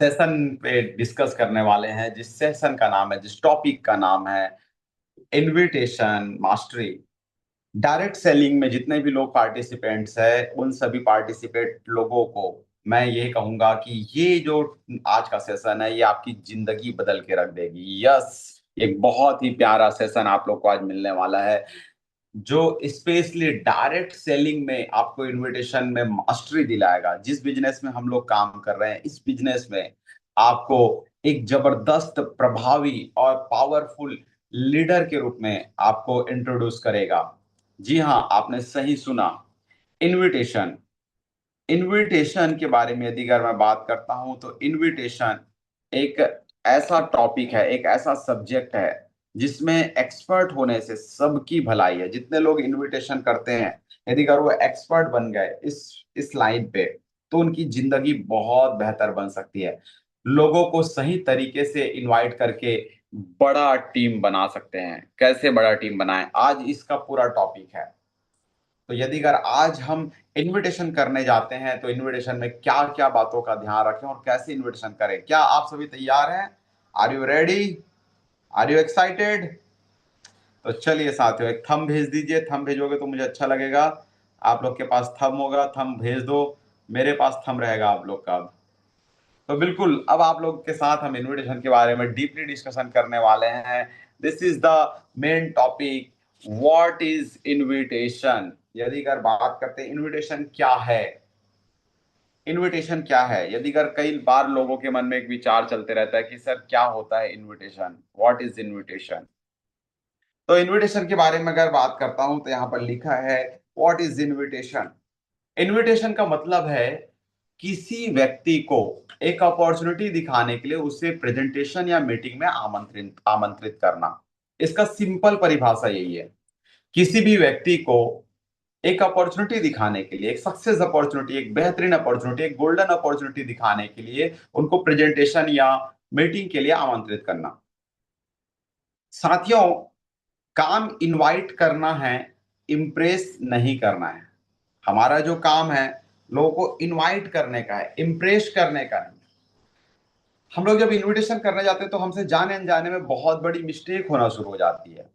Session पे discuss करने वाले हैं। जिस सेशन का नाम है, जिस टॉपिक का नाम है, इनविटेशन मास्टरी। डायरेक्ट सेलिंग में जितने भी लोग पार्टिसिपेंट्स हैं, उन सभी पार्टिसिपेंट लोगों को मैं ये कहूंगा कि ये जो आज का सेशन है, ये आपकी जिंदगी बदल के रख देगी। यस, एक बहुत ही प्यारा सेशन आप लोग को आज मिलने वाला है, जो स्पेशली डायरेक्ट सेलिंग में आपको इनविटेशन में मास्टरी दिलाएगा। जिस बिजनेस में हम लोग काम कर रहे हैं, इस बिजनेस में आपको एक जबरदस्त, प्रभावी और पावरफुल लीडर के रूप में आपको इंट्रोड्यूस करेगा। जी हाँ, आपने सही सुना। इनविटेशन। इनविटेशन के बारे में यदि अगर मैं बात करता हूं, तो इनविटेशन एक ऐसा टॉपिक है, एक ऐसा सब्जेक्ट है जिसमें एक्सपर्ट होने से सबकी भलाई है। जितने लोग इनविटेशन करते हैं, यदि अगर वो एक्सपर्ट बन गए इस लाइन पे, तो उनकी जिंदगी बहुत बेहतर बन सकती है। लोगों को सही तरीके से इनवाइट करके बड़ा टीम बना सकते हैं। कैसे बड़ा टीम बनाएं, आज इसका पूरा टॉपिक है। तो यदि अगर आज हम इनविटेशन करने जाते हैं, तो इनविटेशन में क्या क्या बातों का ध्यान रखें और कैसे इनविटेशन करें। क्या आप सभी तैयार हैं? Are you ready? Are you excited? तो चलिए साथियों, एक थंब भेज दीजिए। थंब भेजोगे तो मुझे अच्छा लगेगा। आप लोग के पास थंब होगा, थंब भेज दो। मेरे पास थंब रहेगा आप लोग का। तो बिल्कुल, अब आप लोग के साथ हम इनविटेशन के बारे में डीपली डिस्कशन करने वाले हैं। This is the main topic. What is invitation? यदि अगर बात करते हैं इनविटेशन क्या है, इनविटेशन क्या है, यदि अगर कई बार लोगों के मन में एक विचार चलते रहता है कि सर क्या होता है इनविटेशन, व्हाट इज इनविटेशन। तो इनविटेशन के बारे में अगर बात करता हूं, तो यहां पर लिखा है व्हाट इज इनविटेशन। इनविटेशन का मतलब है किसी व्यक्ति को एक अपॉर्चुनिटी दिखाने के लिए उसे प्रेजेंटेशन या मीटिंग में आमंत्रित आमंत्रित करना। इसका सिंपल परिभाषा यही है। किसी भी व्यक्ति को एक अपॉर्चुनिटी दिखाने के लिए, एक सक्सेस अपॉर्चुनिटी, एक बेहतरीन अपॉर्चुनिटी, एक गोल्डन अपॉर्चुनिटी दिखाने के लिए उनको प्रेजेंटेशन या मीटिंग के लिए आमंत्रित करना। साथियों, काम इनवाइट करना है, इम्प्रेस नहीं करना है। हमारा जो काम है, लोगों को इनवाइट करने का है, इम्प्रेस करने का नहीं। हम लोग जब इनविटेशन करने जाते हैं, तो हमसे जाने अनजाने में बहुत बड़ी मिस्टेक होना शुरू हो जाती है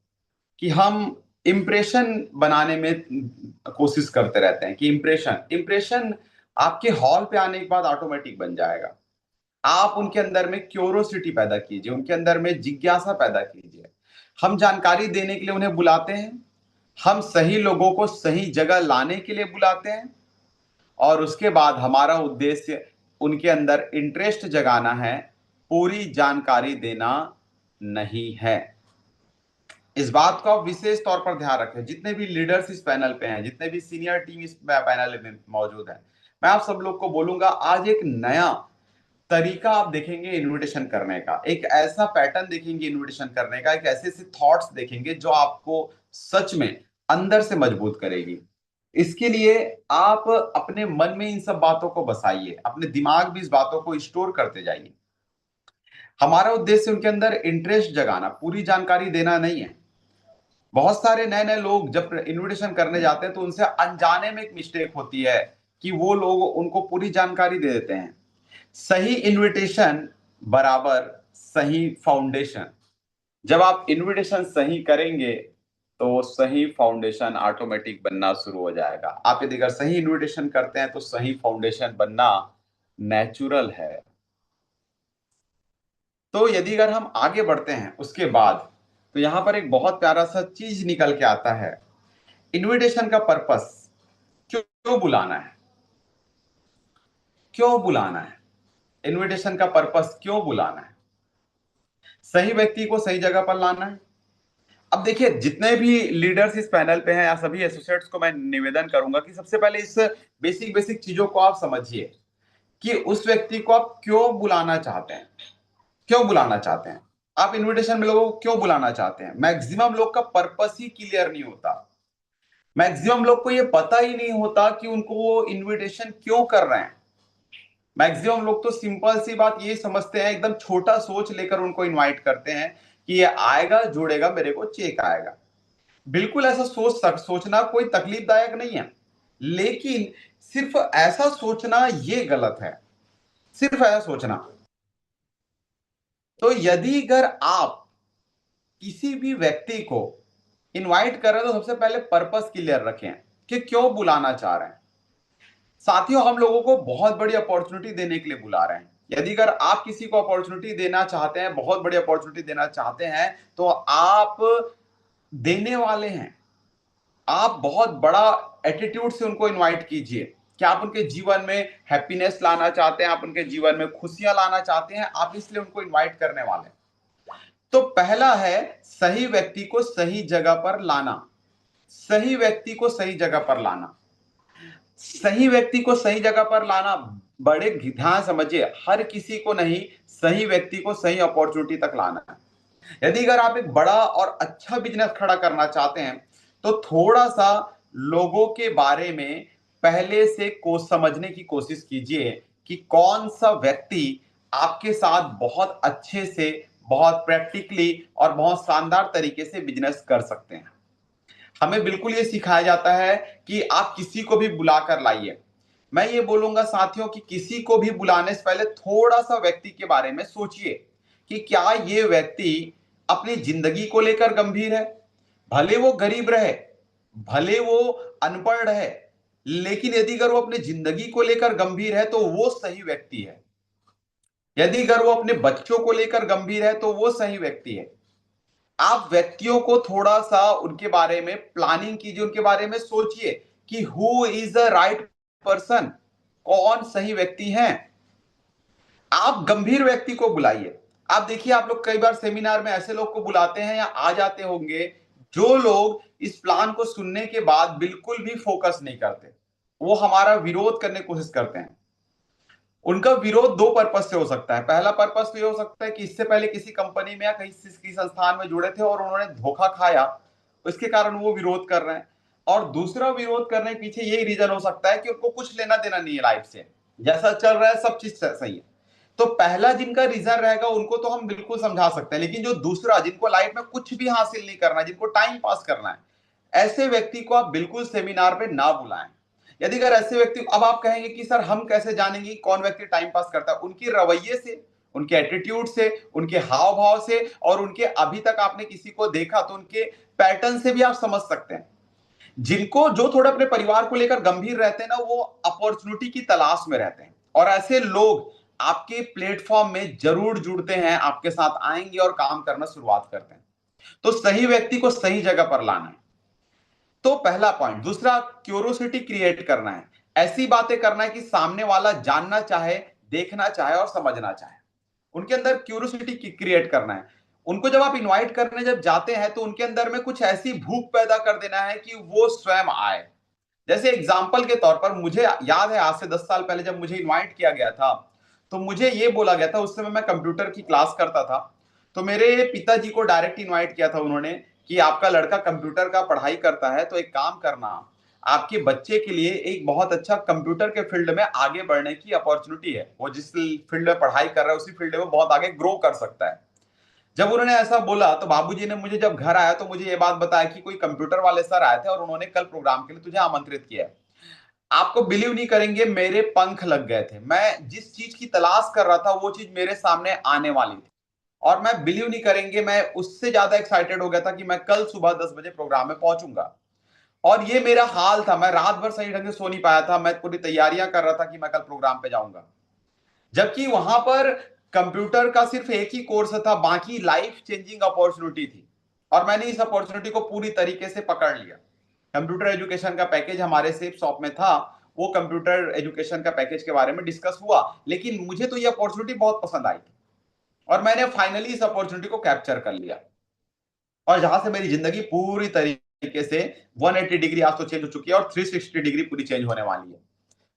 कि हम इम्प्रेशन बनाने में कोशिश करते रहते हैं कि इम्प्रेशन इम्प्रेशन आपके हॉल पे आने के बाद ऑटोमेटिक बन जाएगा। आप उनके अंदर में क्यूरोसिटी पैदा कीजिए, उनके अंदर में जिज्ञासा पैदा कीजिए। हम जानकारी देने के लिए उन्हें बुलाते हैं, हम सही लोगों को सही जगह लाने के लिए बुलाते हैं, और उसके बाद हमारा उद्देश्य उनके अंदर इंटरेस्ट जगाना है, पूरी जानकारी देना नहीं है। इस बात को आप विशेष तौर पर ध्यान रखें। जितने भी लीडर्स इस पैनल पे हैं, जितने भी सीनियर टीम इस पैनल में मौजूद है, मैं आप सब लोग को बोलूंगा, आज एक नया तरीका आप देखेंगे इनविटेशन करने का। एक ऐसा पैटर्न देखेंगे इनविटेशन करने का, एक ऐसे ऐसे थॉट्स देखेंगे जो आपको सच में अंदर से मजबूत करेगी। इसके लिए आप अपने मन में इन सब बातों को बसाइए, अपने दिमाग में इस बातों को स्टोर करते जाइए। हमारा उद्देश्य उनके अंदर इंटरेस्ट जगाना, पूरी जानकारी देना नहीं है। बहुत सारे नए नए लोग जब इनविटेशन करने जाते हैं, तो उनसे अनजाने में एक मिस्टेक होती है कि वो लोग उनको पूरी जानकारी दे देते हैं। सही इनविटेशन बराबर सही फाउंडेशन। जब आप इनविटेशन सही करेंगे, तो सही फाउंडेशन ऑटोमेटिक बनना शुरू हो जाएगा। आप यदि अगर सही इनविटेशन करते हैं, तो सही फाउंडेशन बनना नेचुरल है। तो यदि अगर हम आगे बढ़ते हैं उसके बाद, तो यहां पर एक बहुत प्यारा सा चीज निकल के आता है। इनविटेशन का पर्पस, क्यों बुलाना है, क्यों बुलाना है, इनविटेशन का पर्पस क्यों बुलाना है। सही व्यक्ति को सही जगह पर लाना है। अब देखिए, जितने भी लीडर्स इस पैनल पे हैं, या सभी एसोसिएट्स को मैं निवेदन करूंगा कि सबसे पहले इस बेसिक बेसिक चीजों को आप समझिए कि उस व्यक्ति को आप क्यों बुलाना चाहते हैं। क्यों बुलाना चाहते हैं आप इनविटेशन में लोगों को क्यों बुलाना चाहते हैं? मैक्सिमम लोग का पर्पस ही क्लियर नहीं होता। मैक्सिमम लोग को ये पता ही नहीं होता कि उनको वो इनविटेशन क्यों कर रहे हैं। मैक्सिमम लोग तो सिंपल सी बात ये समझते हैं, एकदम छोटा सोच लेकर उनको इनवाइट करते हैं कि ये आएगा, जुड़ेगा, मेरे को चेक आएगा। बिल्कुल ऐसा सोचना कोई तकलीफदायक नहीं है, लेकिन सिर्फ ऐसा सोचना ये गलत है। सिर्फ ऐसा सोचना, तो यदि अगर आप किसी भी व्यक्ति को इनवाइट कर रहे हैं तो सबसे पहले पर्पस क्लियर रखें कि क्यों बुलाना चाह रहे हैं। साथियों, हम लोगों को बहुत बड़ी अपॉर्चुनिटी देने के लिए बुला रहे हैं। यदि अगर आप किसी को अपॉर्चुनिटी देना चाहते हैं, बहुत बड़ी अपॉर्चुनिटी देना चाहते हैं, तो आप देने वाले हैं। आप बहुत बड़ा एटीट्यूड से उनको इनवाइट कीजिए कि आप उनके जीवन में हैप्पीनेस लाना चाहते हैं, आप उनके जीवन में खुशियां लाना चाहते हैं, आप इसलिए उनको इनवाइट करने वाले हैं। तो पहला है सही व्यक्ति को सही जगह पर लाना। सही व्यक्ति को सही जगह पर लाना। सही व्यक्ति को सही जगह पर लाना, बड़े ध्यान समझिए, हर किसी को नहीं, सही व्यक्ति को सही अपॉर्चुनिटी तक लाना है। यदि अगर आप एक बड़ा और अच्छा बिजनेस खड़ा करना चाहते हैं तो थोड़ा सा लोगों के बारे में पहले से को समझने की कोशिश कीजिए कि कौन सा व्यक्ति आपके साथ बहुत अच्छे से, बहुत प्रैक्टिकली और बहुत शानदार तरीके से बिजनेस कर सकते हैं। हमें बिल्कुल ये सिखाया जाता है कि आप किसी को भी बुलाकर लाइए। मैं ये बोलूंगा साथियों कि किसी को भी बुलाने से पहले थोड़ा सा व्यक्ति के बारे में सोचिए कि क्या ये व्यक्ति अपनी जिंदगी को लेकर गंभीर है। भले वो गरीब रहे, भले वो अनपढ़ रहे, लेकिन यदि अगर वो अपनी जिंदगी को लेकर गंभीर है तो वो सही व्यक्ति है। यदि अगर वो अपने बच्चों को लेकर गंभीर है तो वो सही व्यक्ति है। आप व्यक्तियों को थोड़ा सा उनके बारे में प्लानिंग कीजिए, उनके बारे में सोचिए कि who is the right person, कौन सही व्यक्ति है। आप गंभीर व्यक्ति को बुलाइए। आप देखिए, आप लोग कई बार सेमिनार में ऐसे लोग को बुलाते हैं या आ जाते होंगे जो लोग इस प्लान को सुनने के बाद बिल्कुल भी फोकस नहीं करते, वो हमारा विरोध करने की कोशिश करते हैं। उनका विरोध दो पर्पस से हो सकता है। पहला पर्पस तो ये हो सकता है कि इससे पहले किसी कंपनी में या किसी संस्थान में जुड़े थे और उन्होंने धोखा खाया, इसके कारण वो विरोध कर रहे हैं। और दूसरा विरोध करने के पीछे यही रीजन हो सकता है कि उनको कुछ लेना देना नहीं है लाइफ से, जैसा चल रहा है सब चीज सही है। तो पहला जिनका रीजन रहेगा उनको तो हम बिल्कुल समझा सकते हैं, लेकिन जो दूसरा, जिनको लाइफ में कुछ भी हासिल नहीं करना है, जिनको टाइम पास करना है, ऐसे व्यक्ति को आप बिल्कुल सेमिनार पे ना बुलाएं। यदि अगर ऐसे व्यक्ति, अब आप कहेंगे कि सर हम कैसे जानेंगे कौन व्यक्ति टाइम पास करता है? उनके रवैये से, उनके एटीट्यूड से, उनके हाव भाव से, और उनके अभी तक आपने किसी को देखा तो उनके पैटर्न से भी आप समझ सकते हैं। जिनको, जो थोड़ा अपने परिवार को लेकर गंभीर रहते हैं ना, वो अपॉर्चुनिटी की तलाश में रहते हैं, और ऐसे लोग आपके प्लेटफॉर्म में जरूर जुड़ते हैं, आपके साथ आएंगे और काम करना शुरुआत करते हैं। तो सही व्यक्ति को सही जगह पर लाना है, तो पहला पॉइंट। दूसरा, क्यूरोसिटी क्रिएट करना है। ऐसी बातें करना है कि सामने वाला जानना चाहे, देखना चाहे और समझना चाहे। उनके अंदर क्यूरोसिटी क्रिएट करना है। उनको जब आप इनवाइट करने जब जाते हैं तो उनके अंदर में कुछ ऐसी भूख पैदा कर देना है कि वो स्वयं आए। जैसे एग्जाम्पल के तौर पर मुझे याद है, आज से 10 साल पहले जब मुझे इनवाइट किया गया था तो मुझे ये बोला गया था, उस समय मैं कंप्यूटर की क्लास करता था, तो मेरे पिताजी को डायरेक्ट इनवाइट किया था उन्होंने कि आपका लड़का कंप्यूटर का पढ़ाई करता है, तो एक काम करना, आपके बच्चे के लिए एक बहुत अच्छा कंप्यूटर के फील्ड में आगे बढ़ने की अपॉर्चुनिटी है, वो जिस फील्ड में पढ़ाई कर रहा है उसी फील्ड में बहुत आगे ग्रो कर सकता है। जब उन्होंने ऐसा बोला तो बाबूजी ने मुझे, जब घर आया तो मुझे ये बात बताया कि कोई कंप्यूटर वाले सर आए थे और उन्होंने कल प्रोग्राम के लिए तुझे आमंत्रित किया है। आपको बिलीव नहीं करेंगे, मेरे पंख लग गए थे। मैं जिस चीज की तलाश कर रहा था वो चीज मेरे सामने आने वाली थी, और मैं बिलीव नहीं करेंगे, मैं उससे ज्यादा एक्साइटेड हो गया था कि मैं कल सुबह 10 बजे प्रोग्राम में पहुंचूंगा। और ये मेरा हाल था, मैं रात भर सही ढंग से सो नहीं पाया था, मैं पूरी तैयारियां कर रहा था कि मैं कल प्रोग्राम पे जाऊंगा। जबकि वहां पर कंप्यूटर का सिर्फ एक ही कोर्स था, बाकी लाइफ चेंजिंग अपॉर्चुनिटी थी, और मैंने इस अपॉर्चुनिटी को पूरी तरीके से पकड़ लिया। कंप्यूटर एजुकेशन का पैकेज हमारे सेफ शॉप में था, वो कंप्यूटर एजुकेशन का पैकेज के बारे में डिस्कस हुआ, लेकिन मुझे तो ये अपॉर्चुनिटी बहुत पसंद आई थी, और मैंने फाइनली इस अपॉर्चुनिटी को कैप्चर कर लिया, और जहां से मेरी जिंदगी पूरी तरीके से 180 डिग्री आज तो चेंज हो चुकी है और 360 डिग्री पूरी चेंज होने वाली है।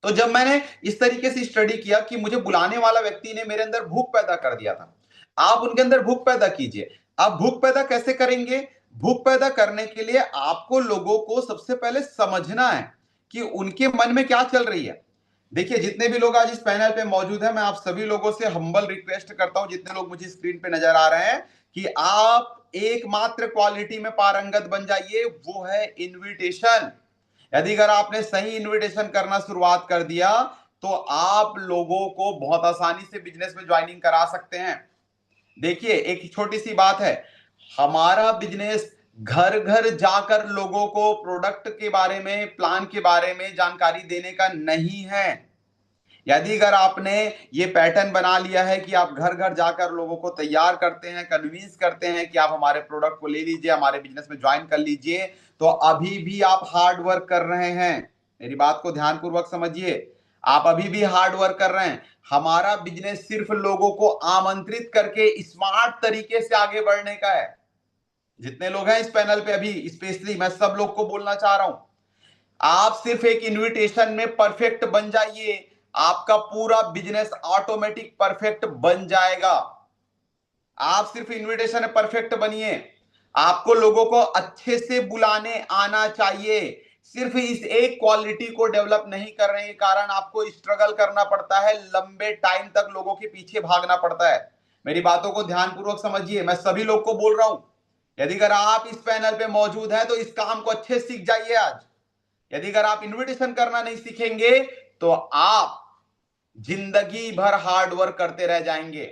तो जब मैंने इस तरीके से स्टडी किया कि मुझे बुलाने वाला व्यक्ति ने मेरे अंदर भूख पैदा कर दिया था, आप उनके अंदर भूख पैदा कीजिए। आप भूख पैदा कैसे करेंगे? भूख पैदा करने के लिए आपको लोगों को सबसे पहले समझना है कि उनके मन में क्या चल रही है। देखिए, जितने भी लोग आज इस पैनल पे मौजूद हैं, मैं आप सभी लोगों से हम्बल रिक्वेस्ट करता हूं, जितने लोग मुझे स्क्रीन पे नजर आ रहे हैं, कि आप एकमात्र क्वालिटी में पारंगत बन जाइए, वो है इनविटेशन। यदि अगर आपने सही इनविटेशन करना शुरुआत कर दिया तो आप लोगों को बहुत आसानी से बिजनेस में ज्वाइनिंग करा सकते हैं। देखिए एक छोटी सी बात है, हमारा बिजनेस घर घर जाकर लोगों को प्रोडक्ट के बारे में, प्लान के बारे में जानकारी देने का नहीं है। यदि अगर आपने ये पैटर्न बना लिया है कि आप घर घर जाकर लोगों को तैयार करते हैं, कन्विंस करते हैं कि आप हमारे प्रोडक्ट को ले लीजिए, हमारे बिजनेस में ज्वाइन कर लीजिए, तो अभी भी आप हार्ड वर्क कर रहे हैं। मेरी बात को ध्यानपूर्वक समझिए, आप अभी भी हार्ड वर्क कर रहे हैं। हमारा बिजनेस सिर्फ लोगों को आमंत्रित करके स्मार्ट तरीके से आगे बढ़ने का है। जितने लोग हैं इस पैनल पे अभी, स्पेशली मैं सब लोग को बोलना चाह रहा हूं, आप सिर्फ एक इनविटेशन में परफेक्ट बन जाइए, आपका पूरा बिजनेस ऑटोमेटिक परफेक्ट बन जाएगा। आप सिर्फ इनविटेशन में परफेक्ट बनिए। आपको लोगों को अच्छे से बुलाने आना चाहिए। सिर्फ इस एक क्वालिटी को डेवलप नहीं करने के कारण आपको स्ट्रगल करना पड़ता है, लंबे टाइम तक लोगों के पीछे भागना पड़ता है। मेरी बातों को ध्यानपूर्वक समझिए, मैं सभी लोग को बोल रहा हूं, यदि अगर आप इस पैनल पे मौजूद हैं तो इस काम को अच्छे से सीख जाइए आज। यदि अगर आप इनविटेशन करना नहीं सीखेंगे तो आप जिंदगी भर हार्ड वर्क करते रह जाएंगे।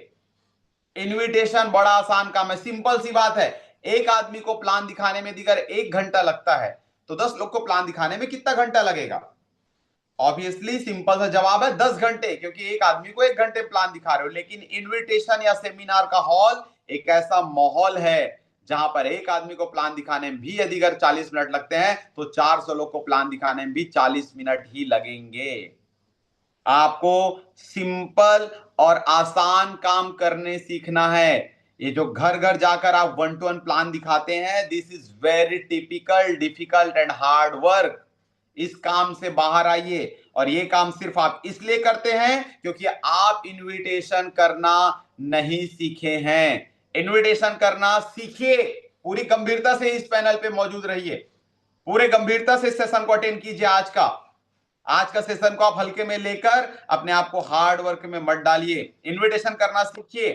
इनविटेशन बड़ा आसान काम है, सिंपल सी बात है। एक आदमी को प्लान दिखाने में अगर 1 घंटा लगता है तो 10 लोग को प्लान दिखाने में कितना घंटा लगेगा? ऑब्वियसली सिंपल सा जवाब है 10 घंटे, क्योंकि एक आदमी को 1 घंटे प्लान दिखा रहे हो। लेकिन इनविटेशन या सेमिनार का हॉल एक ऐसा माहौल है जहां पर एक आदमी को प्लान दिखाने में भी यदि अगर 40 मिनट लगते हैं तो 400 लोग को प्लान दिखाने में भी 40 मिनट ही लगेंगे। आपको सिंपल और आसान काम करने सीखना है। ये जो घर घर जाकर आप 1-to-1 प्लान दिखाते हैं, this is very typical, difficult and hard work. इस काम से बाहर आइए। और ये काम सिर्फ आप इसलिए करते हैं क्योंकि आप इनविटेशन करना नहीं सीखे हैं। इनविटेशन करना सीखिए। पूरी गंभीरता से इस पैनल पे मौजूद रहिए, पूरे गंभीरता से इस सेशन को अटेंड कीजिए। आज का सेशन को आप हल्के में लेकर अपने आप को हार्ड वर्क में मत डालिए। इनविटेशन करना सीखिए।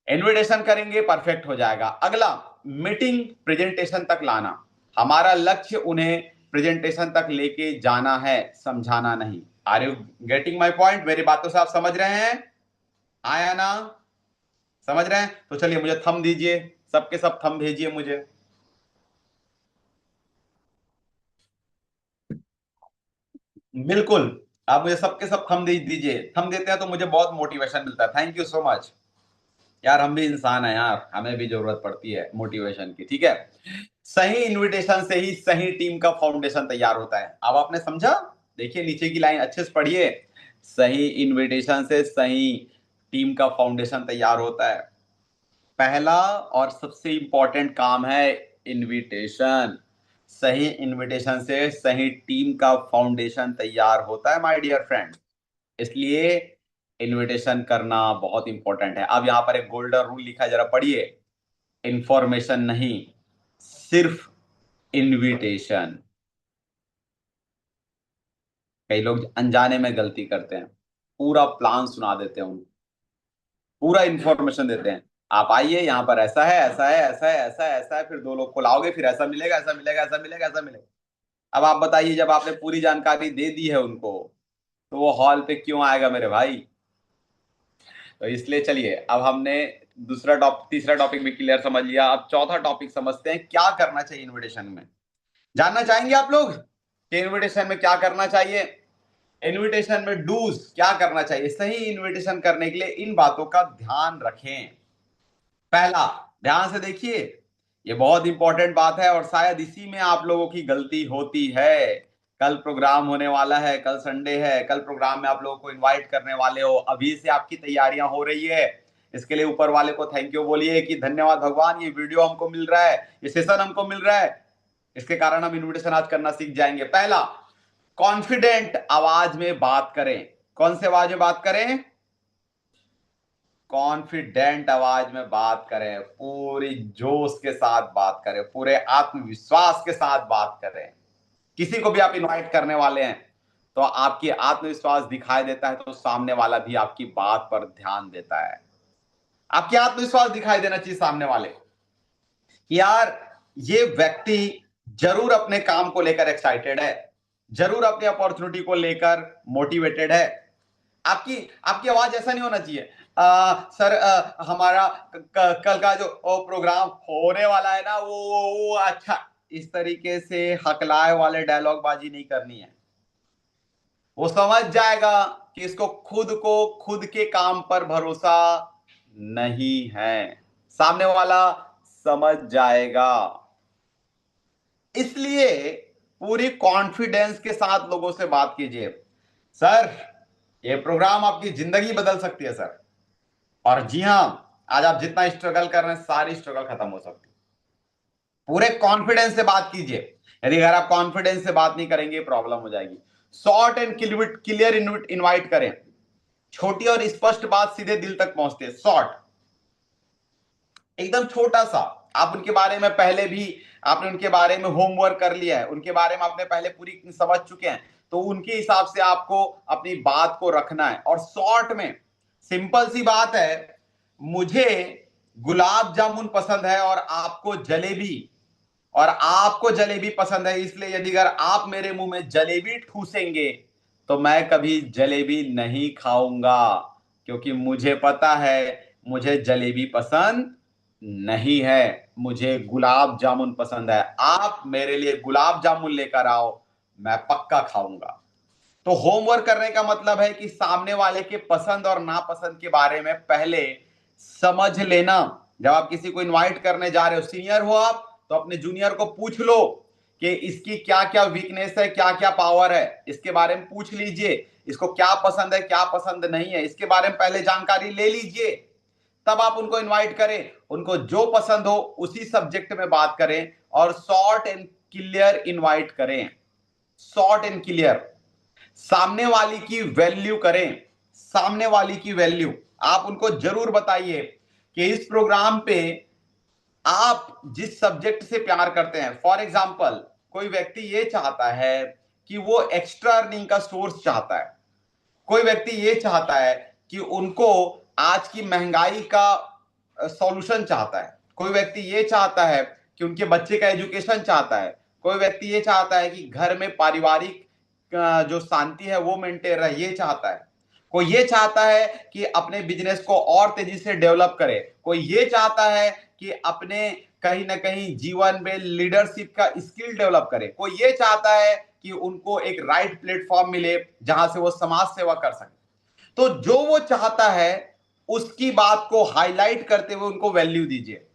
इनविटेशन करेंगे परफेक्ट हो जाएगा। अगला, मीटिंग प्रेजेंटेशन तक लाना। हमारा लक्ष्य उन्हें प्रेजेंटेशन तक लेके जाना है, समझाना नहीं। Are you getting my point? मेरी बातों से आप समझ रहे हैं? आया ना? समझ रहे हैं? तो चलिए मुझे थंब दीजिए, सबके सब थंब भेजिए मुझे। बिल्कुल, आप मुझे सबके सब थंब दे दीजिए। थंब देते हैं तो मुझे बहुत मोटिवेशन मिलता है। थैंक यू सो मच यार, हम भी इंसान हैं यार, हमें भी जरूरत पड़ती है मोटिवेशन की। ठीक है, सही इनविटेशन से ही सही टीम का फाउंडेशन तैयार होता है। अब आपने समझा? देखिए नीचे की लाइन अच्छे से पढ़िए। सही इनविटेशन से सही टीम का फाउंडेशन तैयार होता है। पहला और सबसे इंपॉर्टेंट काम है इनविटेशन। सही इनविटेशन से सही टीम का फाउंडेशन तैयार होता है माय डियर फ्रेंड। इसलिए इनविटेशन करना बहुत इंपॉर्टेंट है। अब यहां पर एक गोल्डन रूल लिखा है, जरा पढ़िए। इंफॉर्मेशन नहीं, सिर्फ इनविटेशन। कई लोग अनजाने में गलती करते हैं, पूरा प्लान सुना देते हैं उनको, पूरा इंफॉर्मेशन देते हैं। आप आइए, यहाँ पर ऐसा है, ऐसा है, ऐसा है, ऐसा है, ऐसा है, फिर 2 लोग को लाओगे, फिर ऐसा मिलेगा, ऐसा मिलेगा, ऐसा मिलेगा, ऐसा मिलेगा। अब आप बताइए, जब आपने पूरी जानकारी दे दी है उनको, तो वो हॉल पे क्यों आएगा मेरे भाई? तो इसलिए चलिए, अब हमने तीसरा टॉपिक भी क्लियर समझ लिया। अब चौथा टॉपिक समझते हैं, क्या करना चाहिए इनविटेशन में। जानना चाहेंगे आप लोग कि इनविटेशन में क्या करना चाहिए? इनविटेशन में डूज क्या करना चाहिए? सही इनविटेशन करने के लिए इन बातों का ध्यान रखें। पहला, ध्यान से देखिए, ये बहुत इंपॉर्टेंट बात है और शायद इसी में आप लोगों की गलती होती है। कल प्रोग्राम होने वाला है, कल संडे है, कल प्रोग्राम में आप लोगों को इनवाइट करने वाले हो। अभी से आपकी तैयारियां हो रही है। इसके लिए ऊपर वाले को थैंक यू बोलिए कि धन्यवाद भगवान, ये वीडियो हमको मिल रहा है, ये सेशन हमको मिल रहा है। इसके कारण हम इनविटेशन आज करना सीख जाएंगे। पहला, कॉन्फिडेंट आवाज में बात करें। कौन से आवाज में बात करें? कॉन्फिडेंट आवाज में बात करें, पूरी जोश के साथ बात करें, पूरे आत्मविश्वास के साथ बात करें। किसी को भी आप इनवाइट करने वाले हैं तो आपकी आत्मविश्वास दिखाई देता है, तो सामने वाला भी आपकी बात पर ध्यान देता है। आपकी आत्मविश्वास दिखाई देना चाहिए सामने वाले कि यार ये व्यक्ति जरूर अपने काम को लेकर एक्साइटेड है, जरूर अपनी अपॉर्चुनिटी को लेकर मोटिवेटेड है। आपकी आपकी आवाज ऐसा नहीं होना चाहिए, सर हमारा कल का जो प्रोग्राम होने वाला है ना वो अच्छा, इस तरीके से हकलाए वाले डायलॉग बाजी नहीं करनी है। वो समझ जाएगा कि इसको खुद को खुद के काम पर भरोसा नहीं है, सामने वाला समझ जाएगा। इसलिए पूरी कॉन्फिडेंस के साथ लोगों से बात कीजिए। सर ये प्रोग्राम आपकी जिंदगी बदल सकती है सर। और जी हां, आज आप जितना स्ट्रगल कर रहे हैं सारी स्ट्रगल खत्म हो सकती है। पूरे कॉन्फिडेंस से बात कीजिए। यदि अगर आप कॉन्फिडेंस से बात नहीं करेंगे प्रॉब्लम हो जाएगी। शॉर्ट एंड क्लियर इनवाइट करें। छोटी और स्पष्ट बात सीधे दिल तक पहुंचती है। शॉर्ट, एकदम छोटा सा। आप उनके बारे में पहले भी आपने उनके बारे में होमवर्क कर लिया है, उनके बारे में आपने पहले पूरी समझ चुके हैं, तो उनके हिसाब से आपको अपनी बात को रखना है। और शॉर्ट में सिंपल सी बात है, मुझे गुलाब जामुन पसंद है और आपको जलेबी, और आपको जलेबी पसंद है, इसलिए यदि अगर आप मेरे मुंह में जलेबी ठूसेंगे तो मैं कभी जलेबी नहीं खाऊंगा, क्योंकि मुझे पता है मुझे जलेबी पसंद नहीं है, मुझे गुलाब जामुन पसंद है। आप मेरे लिए गुलाब जामुन लेकर आओ, मैं पक्का खाऊंगा। तो होमवर्क करने का मतलब है कि सामने वाले के पसंद और नापसंद के बारे में पहले समझ लेना। जब आप किसी को इनवाइट करने जा रहे हो, सीनियर हो आप, तो अपने जूनियर को पूछ लो कि इसकी क्या क्या वीकनेस है, क्या क्या पावर है, इसके बारे में पूछ लीजिए। इसको क्या पसंद है, क्या पसंद नहीं है, इसके बारे में पहले जानकारी ले लीजिए, तब आप उनको इनवाइट करें। उनको जो पसंद हो उसी सब्जेक्ट में बात करें और शॉर्ट एंड क्लियर इनवाइट करें। Short and clear. सामने वाली की वैल्यू करें, सामने वाली की वैल्यू आप उनको जरूर बताइए कि इस प्रोग्राम पे आप जिस सब्जेक्ट से प्यार करते हैं। फॉर एग्जाम्पल, कोई व्यक्ति ये चाहता है कि वो एक्स्ट्रा अर्निंग का सोर्स चाहता है, कोई व्यक्ति ये चाहता है कि उनको आज की महंगाई का सॉल्यूशन चाहता है, कोई व्यक्ति ये चाहता है कि उनके बच्चे का एजुकेशन चाहता है, कोई व्यक्ति ये चाहता है कि घर में पारिवारिक जो शांति है वो मेंटेन रहे, ये चाहता है। कोई ये चाहता है कि अपने बिजनेस को और तेजी से डेवलप करे, कोई ये चाहता है कि अपने कहीं ना कहीं जीवन में लीडरशिप का स्किल डेवलप करे, कोई ये चाहता है कि उनको एक राइट प्लेटफॉर्म मिले जहां से वो समाज सेवा कर सके। तो जो वो चाहता है उसकी बात को हाईलाइट करते हुए उनको वैल्यू दीजिए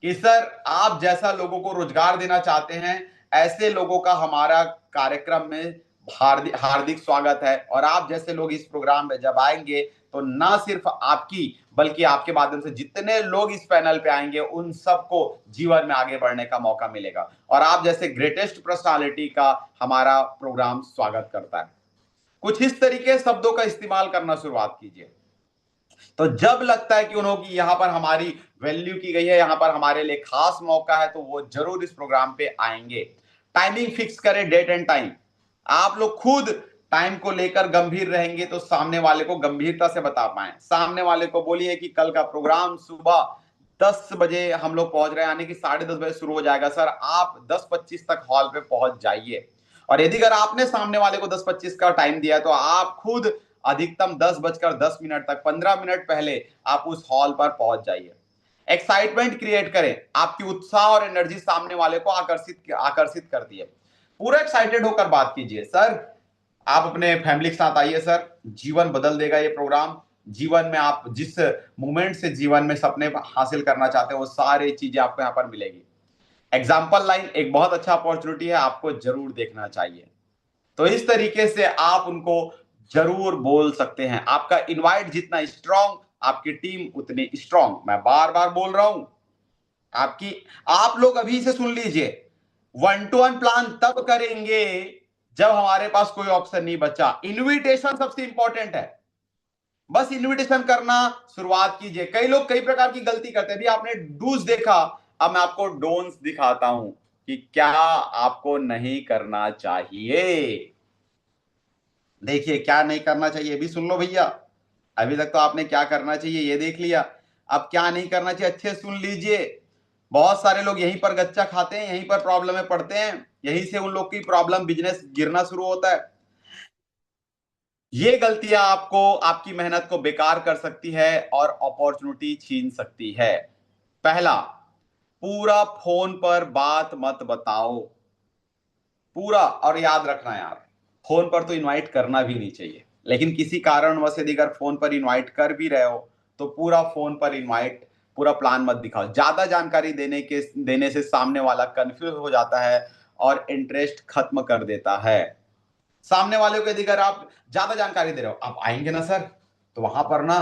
कि सर आप जैसा लोगों को रोजगार देना चाहते हैं, ऐसे लोगों का हमारा कार्यक्रम में हार्दिक हार्दिक स्वागत है। और आप जैसे लोग इस प्रोग्राम में जब आएंगे तो ना सिर्फ आपकी बल्कि आपके माध्यम से जितने लोग इस पैनल पे आएंगे उन सबको जीवन में आगे बढ़ने का मौका मिलेगा। और आप जैसे ग्रेटेस्ट पर्सनालिटी का हमारा प्रोग्राम स्वागत करता है। कुछ इस तरीके शब्दों का इस्तेमाल करना शुरुआत कीजिए। तो जब लगता है कि उन्होंने यहां पर हमारी वैल्यू की गई है, यहां पर हमारे लिए खास मौका है, तो वो जरूर इस प्रोग्राम पे आएंगे। टाइमिंग फिक्स करें, डेट एंड टाइम। आप लोग खुद टाइम को लेकर गंभीर रहेंगे तो सामने वाले को गंभीरता से बता पाए। सामने वाले को बोलिए कि कल का प्रोग्राम सुबह 10 बजे हम लोग पहुंच रहे हैं, यानी कि 10:30 बजे शुरू हो जाएगा सर, आप 10:25 तक हॉल पे पहुंच जाइए। और यदि अगर आपने सामने वाले को 10:25 का टाइम दिया है तो आप खुद अधिकतम 10:10 तक 15 मिनट पहले आप उस हॉल पर पहुंच जाइए। एक्साइटमेंट क्रिएट करें, आपकी उत्साह और एनर्जी सामने वाले को आकर्षित आकर्षित करती है। पूरा एक्साइटेड होकर बात कीजिए। सर आप अपने फैमिली के साथ आइए सर, जीवन बदल देगा ये प्रोग्राम। जीवन में आप जिस मोमेंट से जीवन में सपने हासिल करना चाहते हैं वो सारी चीजें आपको यहाँ पर मिलेगी। एग्जाम्पल लाइन एक बहुत अच्छा अपॉर्चुनिटी है, आपको जरूर देखना चाहिए। तो इस तरीके से आप उनको जरूर बोल सकते हैं। आपका इनवाइट जितना स्ट्रांग आपकी टीम उतनी स्ट्रांग। मैं बार बार बोल रहा हूं आपकी, आप लोग अभी से सुन लीजिए। 1-to-1 प्लान तब करेंगे जब हमारे पास कोई ऑप्शन नहीं बचा। इनविटेशन सबसे इंपॉर्टेंट है, बस इनविटेशन करना शुरुआत कीजिए। कई लोग कई प्रकार की गलती करते हैं। अभी आपने डूज देखा, अब मैं आपको डोंट्स दिखाता हूं कि क्या आपको नहीं करना चाहिए। देखिए क्या नहीं करना चाहिए भी सुन लो भैया। अभी तक तो आपने क्या करना चाहिए ये देख लिया, अब क्या नहीं करना चाहिए अच्छे से सुन लीजिए। बहुत सारे लोग यहीं पर गच्चा खाते हैं, यहीं पर प्रॉब्लम में पड़ते हैं, यहीं से उन लोग की प्रॉब्लम बिजनेस गिरना शुरू होता है। ये गलतियां आपको आपकी मेहनत को बेकार कर सकती है और अपॉर्चुनिटी छीन सकती है। पहला, पूरा फोन पर बात मत बताओ। पूरा, और याद रखना यार, फोन पर तो इनवाइट करना भी नहीं चाहिए, लेकिन किसी कारणवश यदि अगर फोन पर इनवाइट कर भी रहे हो तो पूरा फोन पर इनवाइट, पूरा प्लान मत दिखाओ। ज्यादा जानकारी देने से सामने वाला कंफ्यूज हो जाता है और इंटरेस्ट खत्म कर देता है। सामने वाले को यदि अगर आप ज्यादा जानकारी दे रहे हो, आप आएंगे ना सर, तो वहां पर ना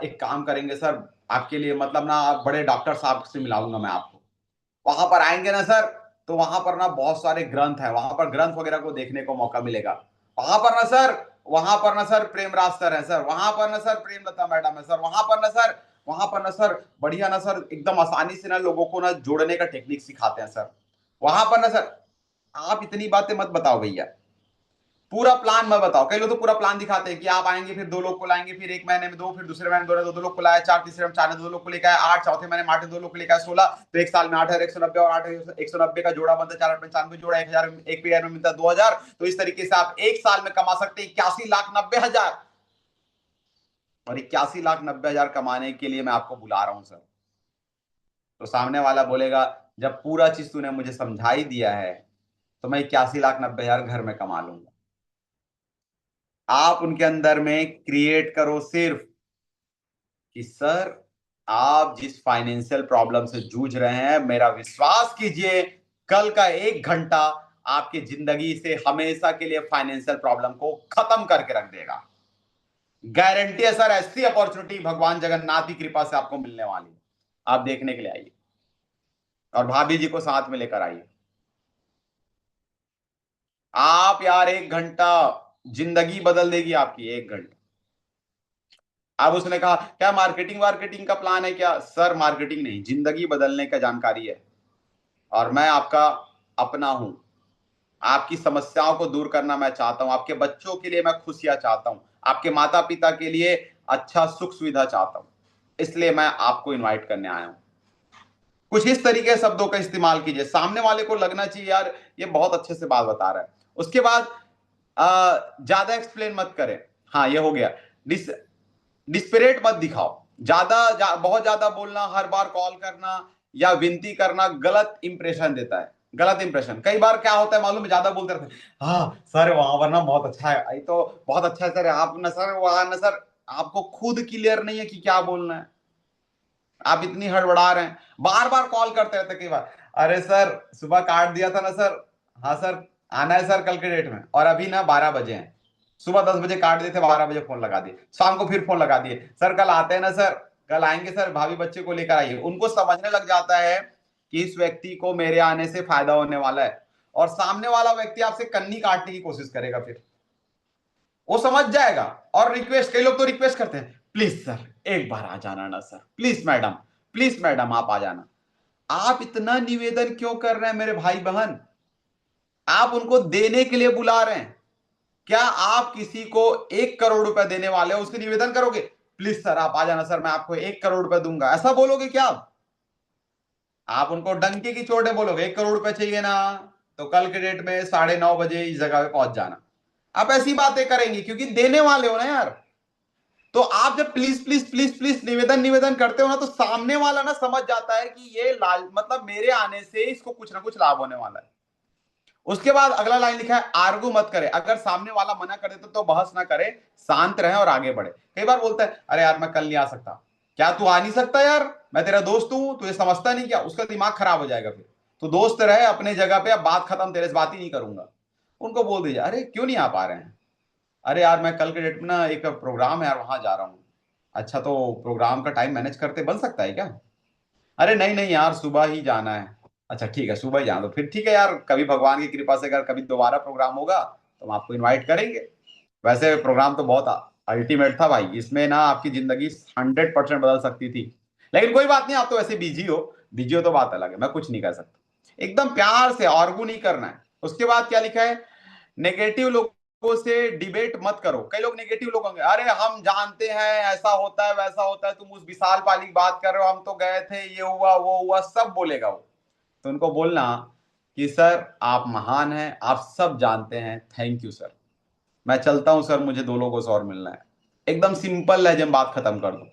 एक काम करेंगे सर, आपके लिए मतलब ना बड़े डॉक्टर साहब से मिलाऊंगा मैं आपको। वहां पर आएंगे ना सर, तो वहां पर ना बहुत सारे ग्रंथ है, वहां पर ग्रंथ वगैरह को देखने को मौका मिलेगा। वहां पर ना सर, वहां पर ना सर प्रेमराज सर है सर, वहां पर ना सर प्रेमलता मैडम है सर, वहां पर ना सर, वहां पर ना सर बढ़िया ना सर एकदम आसानी से ना लोगों को ना जोड़ने का टेक्निक सिखाते हैं सर। वहां पर ना सर, आप इतनी बातें मत बताओ भैया, पूरा प्लान मत बताओ। कई लोग तो पूरा प्लान दिखाते हैं कि आप आएंगे, फिर दो लोग को लाएंगे, फिर एक महीने में दो, फिर दूसरे महीने दो, दो लोग को लाया, चार तीसरे में चार ने दो लोग को लेकर आया, आठ चौथे महीने में आठ ने दो लोग को लेकर आया, 16, तो एक साल में 8,190, और 8,190 का जोड़ा बनता है 4,95 जोड़ा 1,000, एक पीरियड में मिलता है 2,000। तो इस तरीके से आप एक साल में कमा सकते हैं 81,90,000। और 81,90,000 कमाने के लिए मैं आपको बुला रहा हूं सर। तो सामने वाला बोलेगा, जब पूरा चीज तूने मुझे समझा ही दिया है तो मैं 81,90,000 घर में कमा लूंगा। आप उनके अंदर में क्रिएट करो सिर्फ कि सर, आप जिस फाइनेंशियल प्रॉब्लम से जूझ रहे हैं, मेरा विश्वास कीजिए, कल का 1 घंटा आपकी जिंदगी से हमेशा के लिए फाइनेंशियल प्रॉब्लम को खत्म करके रख देगा। गारंटी है सर, ऐसी अपॉर्चुनिटी भगवान जगन्नाथ की कृपा से आपको मिलने वाली है। आप देखने के लिए आइए और भाभी जी को साथ में लेकर आइए। आप यार 1 घंटा, जिंदगी बदल देगी आपकी 1 घंटा। अब उसने कहा क्या मार्केटिंग वार्केटिंग का प्लान है क्या? सर मार्केटिंग नहीं, जिंदगी बदलने का जानकारी है। और मैं आपका अपना हूं, आपकी समस्याओं को दूर करना मैं चाहता हूं, आपके बच्चों के लिए मैं खुशियां चाहता हूं, आपके माता पिता के लिए अच्छा सुख सुविधा चाहता हूं, इसलिए मैं आपको इनवाइट करने आया हूं। कुछ इस तरीके के शब्दों का इस्तेमाल कीजिए, सामने वाले को लगना चाहिए यार ये बहुत अच्छे से बात बता रहा है। उसके बाद ज्यादा एक्सप्लेन मत करें। हाँ ये हो गया। डिस्परेट मत दिखाओ। बहुत ज्यादा बोलना, हर बार कॉल करना या विनती करना गलत इंप्रेशन देता है। गलत इंप्रेशन कई बार क्या होता है मालूम है, ज्यादा बोलते रहते हैं, हाँ सर वहां पर ना बहुत अच्छा है, ये तो बहुत अच्छा है सर, आप ना सर वहां ना सर, आपको खुद क्लियर नहीं है कि क्या बोलना है, आप इतनी हड़बड़ा रहे हैं, बार बार कॉल करते रहते कई बार। अरे सर सुबह काट दिया था ना सर, हाँ सर आना है सर कल के डेट में, और अभी ना 12 बजे हैं। सुबह 10 बजे काट दिए थे, 12 बजे फोन लगा दिए, शाम को फिर फोन लगा दिए, सर कल आते हैं ना सर, कल आएंगे सर, भाभी बच्चे को लेकर आइए। उनको समझने लग जाता है कि इस व्यक्ति को मेरे आने से फायदा होने वाला है, और सामने वाला व्यक्ति आपसे कन्नी काटने की कोशिश करेगा, फिर वो समझ जाएगा। और रिक्वेस्ट, कई लोग तो रिक्वेस्ट करते हैं, प्लीज सर एक बार आ जाना ना सर, प्लीज मैडम आप आ जाना। आप इतना निवेदन क्यों कर रहे हैं मेरे भाई बहन? आप उनको देने के लिए बुला रहे हैं। क्या आप किसी को 1 करोड़ रुपए देने वाले हो, उसके निवेदन करोगे, प्लीज सर आप आ जाना सर, मैं आपको 1 करोड़ रुपए दूंगा, ऐसा बोलोगे क्या? आप उनको डंके की चोट में बोलोगे 1 करोड़ रुपए चाहिए ना, तो कल के डेट में 9:30 बजे इस जगह पे पहुंच जाना। आप ऐसी बातें करेंगे क्योंकि देने वाले हो ना यार। तो आप जब प्लीज प्लीज प्लीज प्लीज निवेदन निवेदन करते हो ना, तो सामने वाला ना समझ जाता है कि ये लाल मतलब मेरे आने से इसको कुछ ना कुछ लाभ होने वाला है। उसके बाद अगला लाइन लिखा है, आर्गू मत करे। अगर सामने वाला मना कर देता तो बहस ना करे, शांत रहे और आगे बढ़े। कई बार बोलता है, अरे यार मैं कल नहीं आ सकता। क्या तू आ नहीं सकता यार? मैं तेरा दोस्त हूं, तुझे समझता नहीं क्या? उसका दिमाग खराब हो जाएगा फिर। तो दोस्त रहे अपने जगह पे, अब बात खत्म, तेरे से बात ही नहीं करूंगा। उनको बोल दीजिए, अरे क्यों नहीं आ पा रहे हैं? अरे यार मैं कल के डेट में ना एक प्रोग्राम है यार, वहां जा रहा हूँ। अच्छा तो प्रोग्राम का टाइम मैनेज करते बन सकता है क्या? अरे नहीं नहीं यार सुबह ही जाना है। अच्छा ठीक है सुबह ही जाना, तो फिर ठीक है यार, कभी भगवान की कृपा से अगर कभी दोबारा प्रोग्राम होगा तो हम आपको इनवाइट करेंगे। वैसे प्रोग्राम तो बहुत अल्टीमेट था भाई, इसमें ना आपकी जिंदगी 100% बदल सकती थी। लेकिन कोई बात नहीं, आप तो वैसे बिजी हो, बिजी हो तो बात अलग है, मैं कुछ नहीं कर सकता। एकदम प्यार से आर्गू नहीं करना है। उसके बाद क्या लिखा है, नेगेटिव लोगों से डिबेट मत करो। कई लोग नेगेटिव लोग होंगे, अरे हम जानते हैं ऐसा होता है वैसा होता है, तुम उस विशाल पाली की बात कर रहे हो, हम तो गए थे, ये हुआ वो हुआ, सब बोलेगा वो। तो उनको बोलना कि सर आप महान हैं, आप सब जानते हैं, थैंक यू सर। मैं चलता हूं सर, मुझे 2 लोगों से और मिलना है। एकदम सिंपल लहजे में बात खत्म कर दो।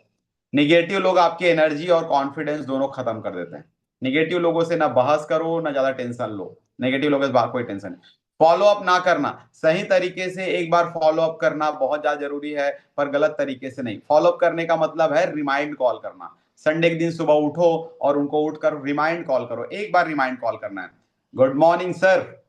निगेटिव लोग आपकी एनर्जी और कॉन्फिडेंस दोनों खत्म कर देते हैं। निगेटिव लोगों से ना बहस करो, ना ज्यादा टेंशन लो। नेगेटिव लोगों से कोई टेंशन नहीं। फॉलो अप ना करना, सही तरीके से एक बार फॉलो अप करना बहुत ज्यादा जरूरी है, पर गलत तरीके से नहीं। फॉलो अप करने का मतलब है रिमाइंड कॉल करना। संडे के दिन सुबह उठो और उनको उठकर रिमाइंड कॉल करो, एक बार रिमाइंड कॉल करना है। गुड मॉर्निंग सर,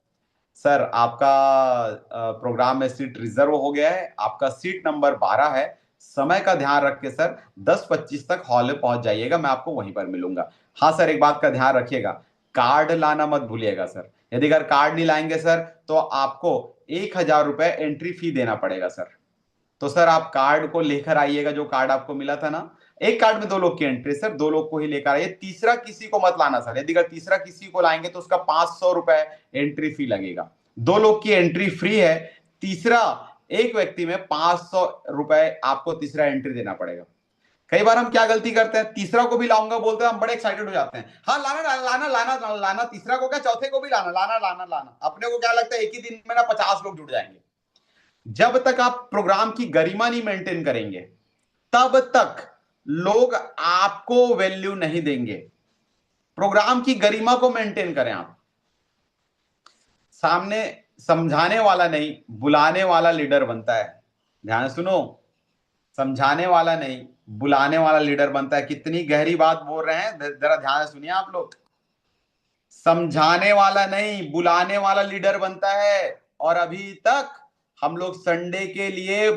सर आपका प्रोग्राम में सीट रिजर्व हो गया है, आपका सीट नंबर 12 है। समय का ध्यान रख के सर 10:25 तक हॉल में पहुंच जाइएगा, मैं आपको वहीं पर मिलूंगा। हाँ सर, एक बात का ध्यान रखिएगा, कार्ड लाना मत भूलिएगा सर। यदि अगर कार्ड नहीं लाएंगे सर तो आपको 1,000 रुपए एंट्री फी देना पड़ेगा सर। तो सर आप कार्ड को लेकर आइएगा, जो कार्ड आपको मिला था ना। एक कार्ड में 2 लोग की एंट्री सर, 2 लोग को ही लेकर आइए, तीसरा किसी को मत लाना सर। यदि अगर तीसरा किसी को लाएंगे तो उसका 500 रुपए एंट्री फी लगेगा। 2 लोग की एंट्री फ्री है, तीसरा एक व्यक्ति में 500 रुपए आपको तीसरा एंट्री देना पड़ेगा। कई बार हम क्या गलती करते हैं, तीसरा को भी लाऊंगा बोलते हैं, हम बड़े एक्साइटेड हो जाते हैं, हाँ लाना लाना लाना लाना लाना, तीसरा को क्या चौथे को भी लाना लाना लाना लाना। अपने को क्या लगता है एक ही दिन में ना 50 लोग जुड़ जाएंगे। जब तक आप प्रोग्राम की गरिमा नहीं मेंटेन करेंगे तब तक लोग आपको वैल्यू नहीं देंगे। प्रोग्राम की गरिमा को मेंटेन करें आप। सामने समझाने वाला नहीं, बुलाने वाला लीडर बनता है। ध्यान सुनो, समझाने वाला नहीं, बुलाने वाला लीडर बनता है। कितनी गहरी बात बोल रहे हैं, जरा ध्यान से सुनिए आप लोग। समझाने वाला नहीं, बुलाने वाला लीडर बनता है। और अभी तक हम लोग संडे के लिए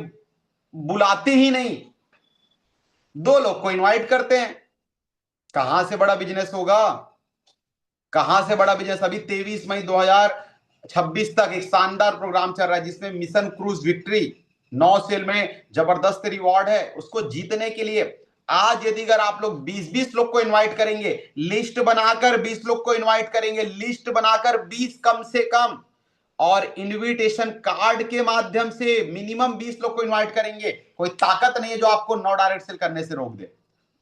बुलाते ही नहीं, 2 लोग को इनवाइट करते हैं। कहां से बड़ा बिजनेस होगा, कहां से बड़ा बिजनेस। अभी 23 मई 2026 तक एक शानदार प्रोग्राम चल रहा है जिसमें मिशन क्रूज विक्ट्री 9 सेल में जबरदस्त रिवॉर्ड है। उसको जीतने के लिए आज यदि अगर आप लोग 20-20 लोग को इनवाइट करेंगे, लिस्ट बनाकर 20 लोग को इनवाइट करेंगे, लिस्ट बनाकर 20 कम से कम, और इनविटेशन कार्ड के माध्यम से मिनिमम 20 लोग को इनवाइट करेंगे, कोई ताकत नहीं है जो आपको 9 डायरेक्ट सेल करने से रोक दे।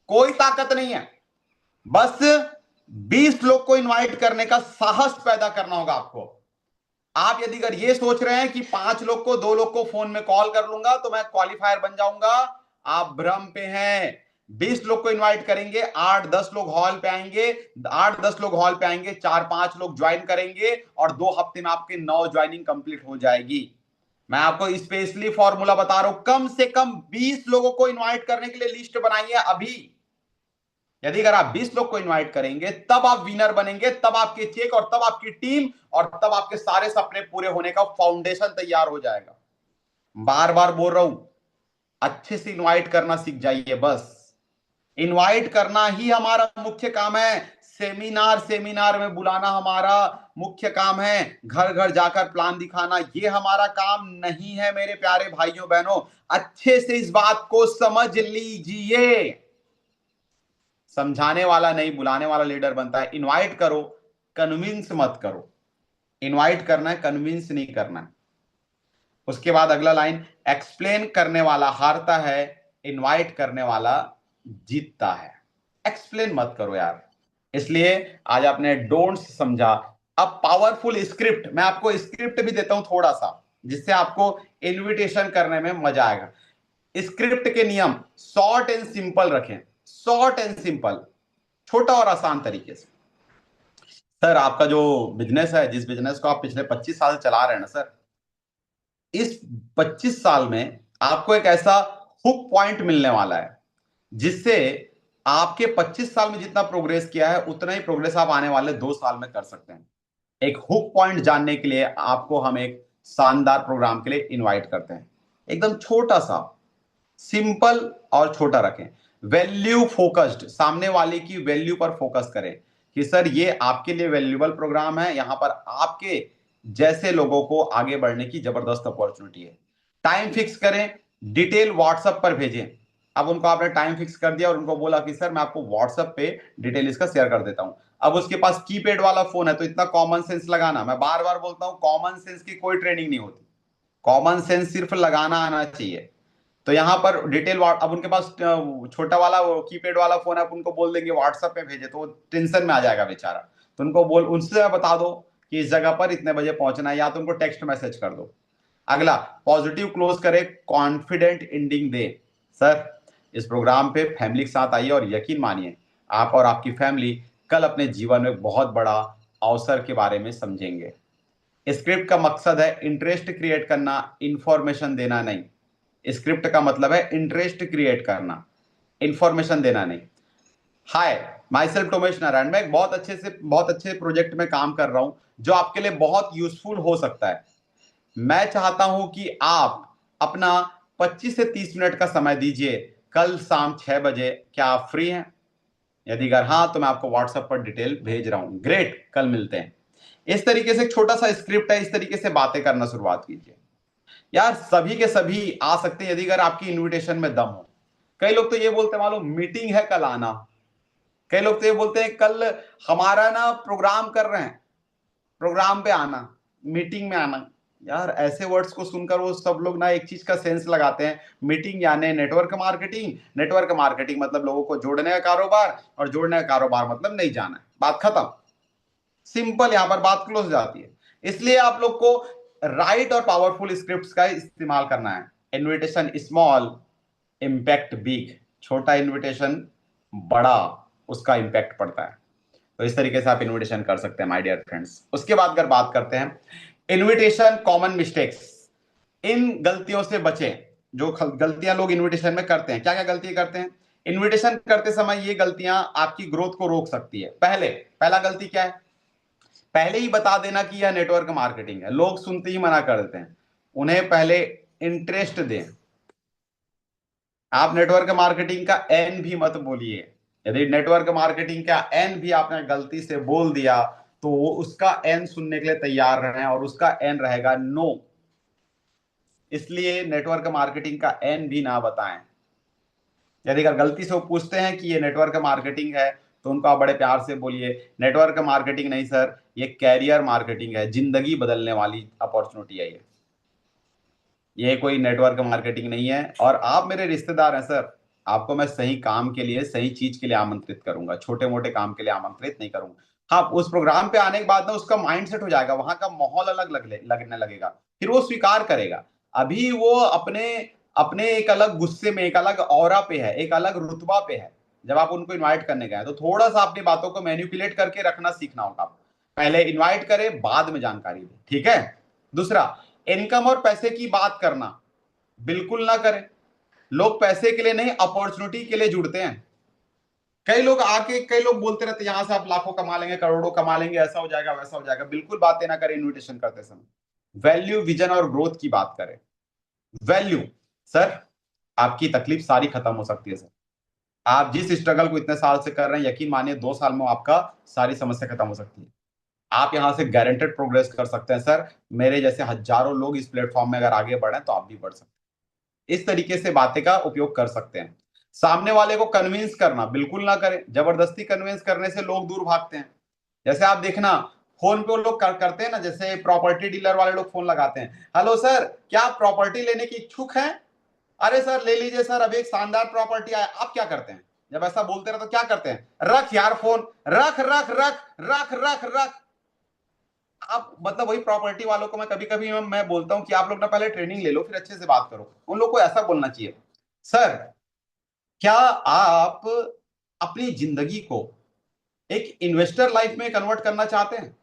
कोई ताकत नहीं है, बस 20 लोग को इनवाइट करने का साहस पैदा करना होगा आपको। आप यदि अगर ये सोच रहे हैं कि 5 लोग को 2 लोग को फोन में कॉल कर लूंगा तो मैं क्वालिफायर बन जाऊंगा, आप भ्रम पे हैं। 20 लोग को इनवाइट करेंगे, 8-10 लोग हॉल पे आएंगे, 8-10 लोग हॉल पे आएंगे, 4-5 लोग ज्वाइन करेंगे और 2 हफ्ते में आपके 9 ज्वाइनिंग कंप्लीट हो जाएगी। मैं आपको स्पेशली फॉर्मूला बता रहा हूं, कम से कम 20 लोगों को इनवाइट करने के लिए लिस्ट बनाइए अभी। यदि अगर आप 20 लोग को इनवाइट करेंगे तब आप विनर बनेंगे, तब आपके चेक और तब आपकी टीम और तब आपके सारे सपने पूरे होने का फाउंडेशन तैयार हो जाएगा। बार बार बोल रहा हूं, अच्छे से इनवाइट करना सीख जाइए। बस इनवाइट करना ही हमारा मुख्य काम है। सेमिनार सेमिनार में बुलाना हमारा मुख्य काम है। घर घर जाकर प्लान दिखाना ये हमारा काम नहीं है मेरे प्यारे भाइयों बहनों। अच्छे से इस बात को समझ लीजिए। समझाने वाला नहीं, बुलाने वाला लीडर बनता है। इनवाइट करो, कन्विंस मत करो। इनवाइट करना है, कन्विंस नहीं करना है। उसके बाद अगला लाइन, एक्सप्लेन करने वाला हारता है, इनवाइट करने वाला जीतता है। एक्सप्लेन मत करो यार। इसलिए आज आपने डोंट्स समझा। अब पावरफुल स्क्रिप्ट, मैं आपको स्क्रिप्ट भी देता हूं थोड़ा सा, जिससे आपको इनविटेशन करने में मजा आएगा। स्क्रिप्ट के नियम शॉर्ट एंड सिंपल रखें, शॉर्ट एंड सिंपल, छोटा और आसान तरीके से। सर आपका जो बिजनेस है, जिस बिजनेस को आप पिछले 25 साल चला रहे हैं ना सर, इस 25 साल में आपको एक ऐसा हुक पॉइंट मिलने वाला है जिससे आपके 25 साल में जितना प्रोग्रेस किया है उतना ही प्रोग्रेस आप आने वाले 2 साल में कर सकते हैं। एक हुक पॉइंट जानने के लिए आपको हम एक शानदार प्रोग्राम के लिए इनवाइट करते हैं। एकदम छोटा सा, सिंपल और छोटा रखें। वैल्यू फोकस्ड, सामने वाले की वैल्यू पर फोकस करें कि सर ये आपके लिए वैल्यूबल प्रोग्राम है, यहां पर आपके जैसे लोगों को आगे बढ़ने की जबरदस्त अपॉर्चुनिटी है। टाइम फिक्स करें, डिटेल व्हाट्सएप पर भेजें। अब उनको आपने टाइम फिक्स कर दिया और उनको बोला कि सर मैं आपको व्हाट्सएप पे डिटेल इसका शेयर कर देता हूं। अब उसके पास कीपैड वाला फोन है तो इतना कॉमन सेंस लगाना, मैं बार बार बोलता हूं कॉमन सेंस की कोई ट्रेनिंग नहीं होती, कॉमन सेंस सिर्फ लगाना आना चाहिए। तो यहां पर डिटेल, अब उनके पास छोटा वाला कीपैड वाला फोन है, आप उनको बोल देंगे व्हाट्सएप पे भेजे तो वो टेंशन में आ जाएगा बेचारा। तो उनको बोल, उनसे बता दो कि इस जगह पर इतने बजे पहुंचना है, या तो उनको टेक्स्ट मैसेज कर दो। अगला, पॉजिटिव क्लोज करे, कॉन्फिडेंट एंडिंग दे। सर, इस प्रोग्राम पे फैमिली के साथ आइए और यकीन मानिए आप और आपकी फैमिली कल अपने जीवन में बहुत बड़ा अवसर के बारे में समझेंगे। स्क्रिप्ट का मकसद है इंटरेस्ट क्रिएट करना, इंफॉर्मेशन देना नहीं। स्क्रिप्ट का मतलब है इंटरेस्ट क्रिएट करना, इंफॉर्मेशन देना नहीं। हाय, माई सेल्फ टोमेश नारायण, मैं एक बहुत अच्छे प्रोजेक्ट में काम कर रहा हूं जो आपके लिए बहुत यूजफुल हो सकता है। मैं चाहता हूं कि आप अपना 25 से 30 मिनट का समय दीजिए कल शाम 6 बजे। क्या आप फ्री हैं? यदि अगर हाँ, तो मैं आपको व्हाट्सएप पर डिटेल भेज रहा हूं। ग्रेट, कल मिलते हैं। इस तरीके से एक छोटा सा स्क्रिप्ट है, इस तरीके से बातें करना शुरुआत कीजिए। यार, सभी के सभी आ सकते हैं यदि अगर आपकी इनविटेशन में दम हो। कई लोग तो ये बोलते हैं, मालूम मीटिंग है कल आना। कई लोग तो ये बोलते हैं कल हमारा ना प्रोग्राम कर रहे हैं, प्रोग्राम पे आना, मीटिंग में आना। यार, ऐसे वर्ड्स को सुनकर वो सब लोग ना एक चीज का सेंस लगाते हैं, मीटिंग यानी नेटवर्क मार्केटिंग। नेटवर्क मार्केटिंग मतलब लोगों को जोड़ने का कारोबार, और जोड़ने का कारोबार मतलब नहीं जाना है। बात खत्म, सिंपल, यहां पर बात क्लोज जाती है। इसलिए आप लोग को राइट और पावरफुल स्क्रिप्ट्स का इस्तेमाल करना है। Invitation small, impact big. छोटा इन्विटेशन, बड़ा उसका इंपैक्ट पड़ता है। तो इस तरीके से आप इन्विटेशन कर सकते हैं माय डियर फ्रेंड्स। उसके बाद अगर बात करते हैं इन्विटेशन कॉमन मिस्टेक्स, इन गलतियों से बचें जो गलतियां लोग इन्विटेशन में करते हैं। क्या क्या गलतियां करते हैं? इन्विटेशन करते समय ये गलतियां आपकी ग्रोथ को रोक सकती है। पहला गलती क्या है? पहले ही बता देना कि यह नेटवर्क मार्केटिंग है। लोग सुनते ही मना कर देते हैं। उन्हें पहले इंटरेस्ट दें। आप नेटवर्क मार्केटिंग का एन भी मत बोलिए। यदि नेटवर्क मार्केटिंग का एन भी आपने गलती से बोल दिया तो वो उसका एन सुनने के लिए तैयार रहें, और उसका एन रहेगा नो। इसलिए नेटवर्क मार्केटिंग का एन भी ना बताएं। यदि अगर गलती से वो पूछते हैं कि ये नेटवर्क मार्केटिंग है, तो उनको आप बड़े प्यार से बोलिए, नेटवर्क मार्केटिंग नहीं सर, ये कैरियर मार्केटिंग है, जिंदगी बदलने वाली अपॉर्चुनिटी है ये कोई नेटवर्क मार्केटिंग नहीं है। और आप मेरे रिश्तेदार हैं सर, आपको मैं सही काम के लिए, सही चीज के लिए आमंत्रित करूंगा, छोटे मोटे काम के लिए आमंत्रित नहीं करूंगा। हाँ, उस प्रोग्राम पे आने के बाद ना उसका माइंडसेट हो जाएगा, वहां का माहौल अलग लगने लगेगा, फिर वो स्वीकार करेगा। अभी वो अपने अपने एक अलग गुस्से में, एक अलग ऑरा पे है, एक अलग रुतबा पे है। जब आप उनको इन्वाइट करने गए तो थोड़ा सा अपनी बातों को मैन्युपुलेट करके रखना सीखना होगा। पहले इन्वाइट करें, बाद में जानकारी दें, ठीक है? दूसरा, इनकम और पैसे की बात करना बिल्कुल ना करें। लोग पैसे के लिए नहीं, अपॉर्चुनिटी के लिए जुड़ते हैं। कई लोग बोलते रहते हैं यहां से आप लाखों कमा लेंगे, करोड़ों कमा लेंगे, ऐसा हो जाएगा, वैसा हो जाएगा। बिल्कुल बातें ना करें इनविटेशन करते समय। वैल्यू, विजन और ग्रोथ की बात करें। वैल्यू, सर, आपकी तकलीफ सारी खत्म हो सकती है सर। आप जिस स्ट्रगल को इतने साल से कर रहे हैं, यकीन मानिए 2 साल में आपका सारी समस्या खत्म हो सकती है। आप यहां से गारंटेड प्रोग्रेस कर सकते हैं सर। मेरे जैसे हजारों लोग इस प्लेटफॉर्म में अगर आगे बढ़े तो आप भी बढ़ सकते हैं। इस तरीके से बातें का उपयोग कर सकते हैं। सामने वाले को कन्विंस करना बिल्कुल ना करें। जबरदस्ती कन्विंस करने से लोग दूर भागते हैं। जैसे आप देखना, फोन पे वो लोग करते हैं ना, जैसे प्रॉपर्टी डीलर वाले लोग फोन लगाते हैं, हेलो सर, क्या आप प्रॉपर्टी लेने की इच्छुक हैं? अरे सर, ले लीजिए सर, अभी एक शानदार प्रॉपर्टी आया। आप क्या करते हैं जब ऐसा बोलते रहे? तो क्या करते हैं? रख यार फोन, रख रख रख रख रख रख। आप मतलब वही प्रॉपर्टी वालों को मैं कभी कभी मैं बोलता हूं कि आप लोग ना पहले ट्रेनिंग ले लो, फिर अच्छे से बात करो। उन लोग को ऐसा बोलना चाहिए, सर, क्या आप अपनी जिंदगी को एक इन्वेस्टर लाइफ में कन्वर्ट करना चाहते हैं?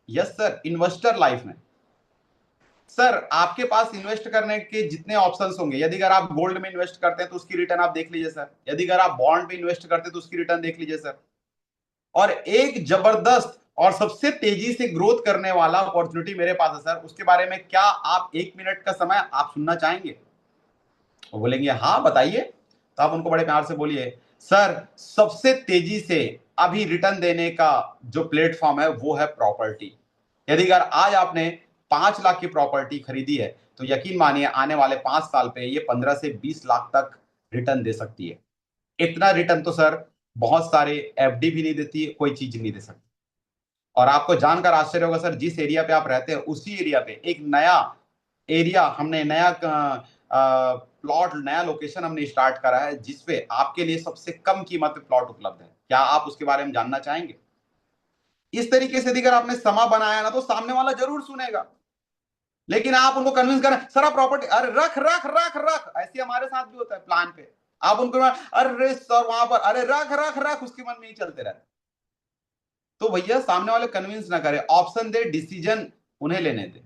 यस सर, इन्वेस्टर लाइफ में। सर, आपके पास इन्वेस्ट करने के जितने ऑप्शंस होंगे, यदि अगर आप गोल्ड में इन्वेस्ट करते हैं तो उसकी रिटर्न आप देख लीजिए सर। यदि अगर आप बॉन्ड में इन्वेस्ट करते हैं तो उसकी रिटर्न देख लीजिए सर। और एक जबरदस्त और सबसे तेजी से ग्रोथ करने वाला अपॉर्चुनिटी मेरे पास है सर, उसके बारे में क्या आप 1 मिनट का समय आप सुनना चाहेंगे? वो बोलेंगे हाँ बताइए। तो आप उनको बड़े प्यार से बोलिए, सर, सबसे तेजी से अभी रिटर्न देने का जो प्लेटफॉर्म है वो है प्रॉपर्टी। यदि अगर आज आपने 5 लाख की प्रॉपर्टी खरीदी है तो यकीन मानिए आने वाले 5 साल पे ये 15 से 20 लाख तक रिटर्न दे सकती है। इतना रिटर्न तो सर बहुत सारे एफडी भी नहीं देती है, कोई चीज नहीं दे सकती। और आपको जानकर आश्चर्य होगा सर, जिस एरिया पे आप रहते हैं उसी एरिया पे एक नया एरिया हमने, नया प्लॉट, नया लोकेशन हमने स्टार्ट करा है जिसपे आपके लिए सबसे कम कीमत पे प्लॉट उपलब्ध है। क्या आप उसके बारे में जानना चाहेंगे? इस तरीके से अगर आपने समा बनाया ना तो सामने वाला जरूर सुनेगा। लेकिन आप उनको कन्विंस करें सर आप प्रॉपर्टी, अरे रख रख रख रख, ऐसे हमारे साथ भी होता है प्लान पे। आप उनको अरे सर वहां पर अरे रख रख रख, उसके मन में ही चलते रहते। तो भैया सामने वाले कन्विंस ना करे, ऑप्शन दे, डिसीजन उन्हें लेने दे।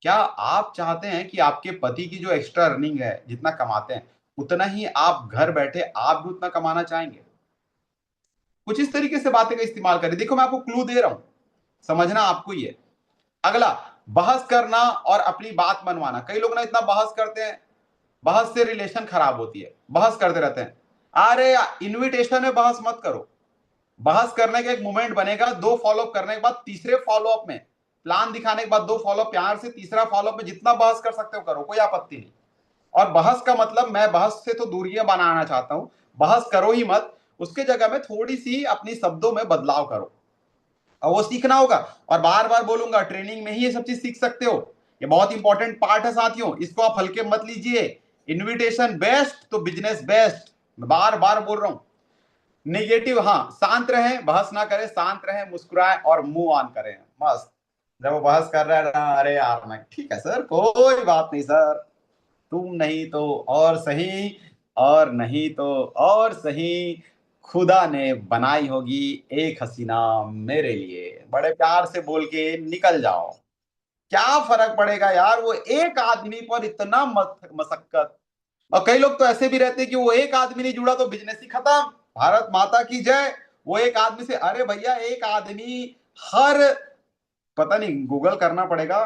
क्या आप चाहते हैं कि आपके पति की जो एक्स्ट्रा अर्निंग है, जितना कमाते हैं उतना ही आप घर बैठे आप भी उतना कमाना चाहेंगे? कुछ इस तरीके से बातें का इस्तेमाल करें। देखो मैं आपको क्लू दे रहा हूं, समझना आपको ही है। अगला, बहस करना और अपनी बात मनवाना। कई लोग ना इतना बहस करते हैं, बहस से रिलेशन खराब होती है, बहस करते रहते हैं। अरे इनविटेशन में बहस मत करो। बहस करने का एक मोमेंट बनेगा, दो फॉलोअप करने के बाद तीसरे फॉलोअप में, प्लान दिखाने के बाद दो फॉलोअप प्यार से, तीसरा फॉलोअप में जितना बहस कर सकते हो करो, कोई आपत्ति नहीं। और बहस का मतलब, मैं बहस से तो दूरियां बनाना चाहता हूं, बहस करो ही मत, उसके जगह में थोड़ी सी अपनी शब्दों में बदलाव करो, और वो सीखना होगा। और बार बार बोलूंगा, ट्रेनिंग में ही ये सब चीज सीख सकते हो। ये बहुत इंपॉर्टेंट पार्ट है साथियों, इसको आप हल्के मत लीजिए। इनविटेशन बेस्ट तो बिजनेस बेस्ट, मैं बार बार बोल रहा हूं। निगेटिव, हाँ, शांत रहें, बहस ना करें, शांत रहें, मुस्कुराएं और मूव ऑन करें। मस्त। जब वो बहस कर रहा है ना, अरे यार मैं ठीक है सर, कोई बात नहीं सर, तुम नहीं तो और सही, और नहीं तो और सही, खुदा ने बनाई होगी एक हसीना मेरे लिए, बड़े प्यार से बोल के निकल जाओ। क्या फर्क पड़ेगा यार, वो एक आदमी पर इतना मशक्कत। और कई लोग तो ऐसे भी रहते हैं कि वो एक आदमी नहीं जुड़ा तो बिजनेस ही खत्म, भारत माता की जय। वो एक आदमी से, अरे भैया एक आदमी हर, पता नहीं गूगल करना पड़ेगा,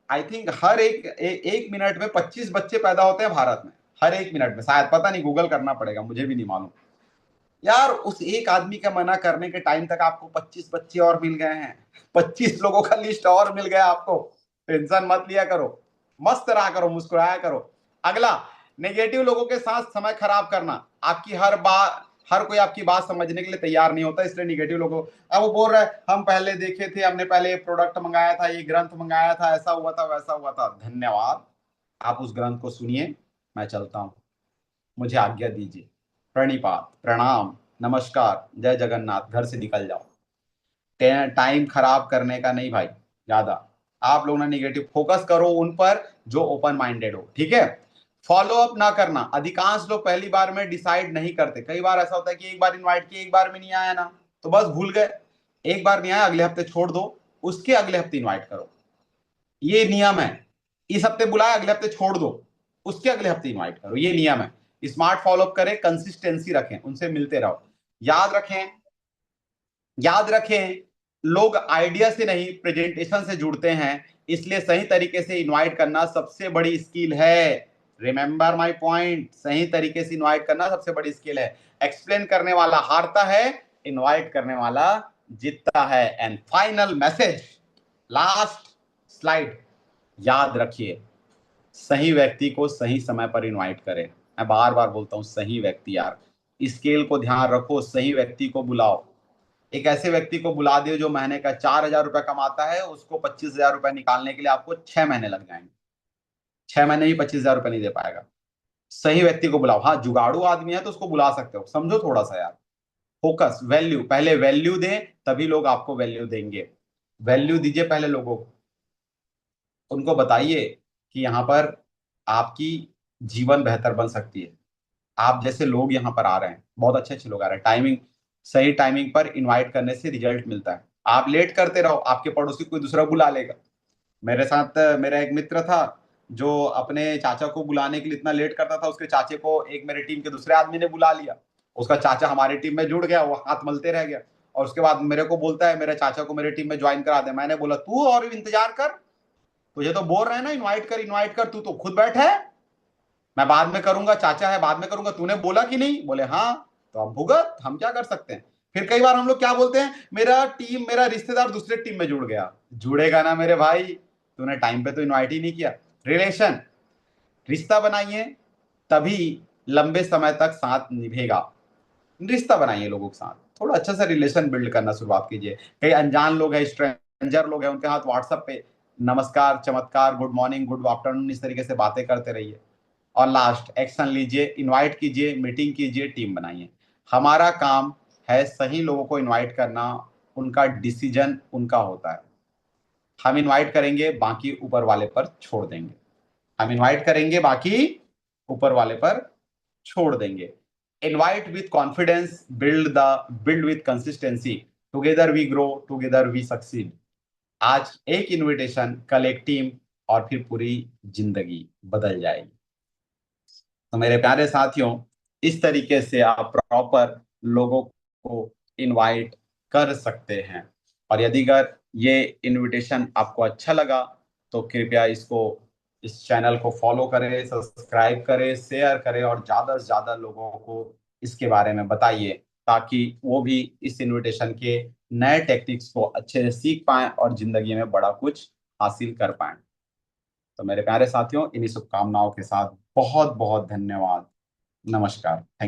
आई थिंक हर एक मिनट में 25 बच्चे पैदा होते हैं भारत में, हर एक मिनट में शायद, पता नहीं गूगल करना पड़ेगा, मुझे भी नहीं मालूम। यार उस एक आदमी का मना करने के टाइम तक आपको 25 बच्चे और मिल गए हैं, 25 लोगों का लिस्ट और मिल गया आपको। टेंशन मत लिया करो, मस्त रहा करो, मुस्कुराया करो। अगला, नेगेटिव लोगों के साथ समय खराब करना। आपकी हर बात, हर कोई आपकी बात समझने के लिए तैयार नहीं होता, इसलिए निगेटिव लोगों, अब वो बोल रहा है हम पहले देखे थे, हमने पहले ये प्रोडक्ट मंगाया था, ये ग्रंथ मंगाया था, ऐसा हुआ था वैसा हुआ था। धन्यवाद, आप उस ग्रंथ को सुनिए, मैं चलता हूं, मुझे आज्ञा दीजिए, प्रणिपात, प्रणाम, नमस्कार, जय जगन्नाथ, घर से निकल जाओ। टाइम खराब करने का नहीं भाई ज्यादा। आप लोग ना निगेटिव फोकस करो उन पर जो ओपन माइंडेड हो, ठीक है। फॉलो अप ना करना, अधिकांश लोग पहली बार में डिसाइड नहीं करते। कई बार ऐसा होता है कि एक बार इनवाइट किया, एक बार में नहीं आया ना, तो बस भूल गए। एक बार नहीं आया, अगले हफ्ते छोड़ दो, उसके अगले हफ्ते इनवाइट करो, ये नियम है। इस हफ्ते बुलाया, अगले हफ्ते छोड़ दो, उसके अगले हफ्ते इनवाइट करो, ये नियम है। स्मार्ट फॉलो अप करें, कंसिस्टेंसी रखें, उनसे मिलते रहो। याद रखें, याद रखें, लोग आइडिया से नहीं प्रेजेंटेशन से जुड़ते हैं, इसलिए सही तरीके से इनवाइट करना सबसे बड़ी स्किल है। रिमेंबर माय पॉइंट, सही तरीके से इनवाइट करना सबसे बड़ी स्किल है। एक्सप्लेन करने वाला हारता है, इनवाइट करने वाला जीतता है। And final message, last slide, याद रखिए, सही व्यक्ति को सही समय पर इनवाइट करें। मैं बार बार बोलता हूं, सही व्यक्ति यार, स्केल को ध्यान रखो, सही व्यक्ति को बुलाओ। एक ऐसे व्यक्ति को बुला दियो जो महीने का 4,000 रुपए कमाता है, उसको 25,000 रुपए निकालने के लिए आपको 6 महीने लग जाएंगे, 6 महीने ही 25,000 रुपए नहीं दे पाएगा। सही व्यक्ति को बुलाओ। हाँ, जुगाड़ू आदमी है तो उसको बुला सकते हो, समझो थोड़ा सा यार। फोकस, वैल्यू, पहले वैल्यू दें, तभी लोग आपको वैल्यू देंगे। वैल्यू दीजिए पहले लोगों को, उनको बताइए कि यहाँ पर आपकी जीवन बेहतर बन सकती है। आप जैसे लोग यहाँ पर आ रहे हैं, बहुत अच्छे अच्छे लोग आ रहे हैं, टाइमिंग, सही टाइमिंग पर इनवाइट करने से रिजल्ट मिलता है। आप लेट करते रहो, आपके पड़ोसी कोई दूसरा बुला लेगा। मेरे साथ मेरा एक मित्र था, जो अपने चाचा को बुलाने के लिए इतना लेट करता था, उसके चाचे को एक मेरे टीम के दूसरे आदमी ने बुला लिया। उसका चाचा हमारी टीम में जुड़ गया, वो हाथ मलते रह गया, और उसके बाद मेरे को बोलता है मेरे चाचा को मेरे टीम में ज्वाइन करा दे। मैंने बोला तू और इंतजार कर, तुझे तो बोल रहे हैं ना इनवाइट कर इनवाइट कर, तू तो खुद बैठा है। मैं बाद में करूंगा, चाचा है बाद में करूंगा, तूने बोला कि नहीं? बोले हाँ। तो अब भुगत, हम क्या कर सकते हैं। फिर कई बार हम लोग क्या बोलते हैं, मेरा रिश्तेदार दूसरे टीम में जुड़ गया। जुड़ेगा ना मेरे भाई, तूने टाइम पे तो इनवाइट ही नहीं किया। रिलेशन, रिश्ता बनाइए, तभी लंबे समय तक साथ निभेगा। रिश्ता बनाइए लोगों के साथ, थोड़ा अच्छा सा रिलेशन बिल्ड करना शुरुआत कीजिए। कई अनजान लोग हैं, स्ट्रेंजर लोग हैं, उनके हाथ व्हाट्सएप पे नमस्कार, चमत्कार, गुड मॉर्निंग, गुड आफ्टरनून, इस तरीके से बातें करते रहिए। और लास्ट, एक्शन लीजिए, इनवाइट कीजिए, मीटिंग कीजिए, टीम बनाइए। हमारा काम है सही लोगों को इनवाइट करना, उनका डिसीजन उनका होता है। हम इनवाइट करेंगे, बाकी ऊपर वाले पर छोड़ देंगे। हम इनवाइट करेंगे, बाकी ऊपर वाले पर छोड़ देंगे। Invite with confidence, build with consistency, together we grow, together we succeed. आज एक इनविटेशन, कल एक टीम, और फिर पूरी जिंदगी बदल जाएगी। तो मेरे प्यारे साथियों, इस तरीके से आप प्रॉपर लोगों को इनवाइट कर सकते हैं। और यदि अगर ये इनविटेशन आपको अच्छा लगा तो कृपया इसको, इस चैनल को फॉलो करें, सब्सक्राइब करें, शेयर करें और ज़्यादा से ज़्यादा लोगों को इसके बारे में बताइए, ताकि वो भी इस इनविटेशन के नए टेक्निक्स को अच्छे से सीख पाएं और जिंदगी में बड़ा कुछ हासिल कर पाएं। तो मेरे प्यारे साथियों, इन्हीं शुभकामनाओं के साथ बहुत बहुत धन्यवाद। नमस्कार। थैंक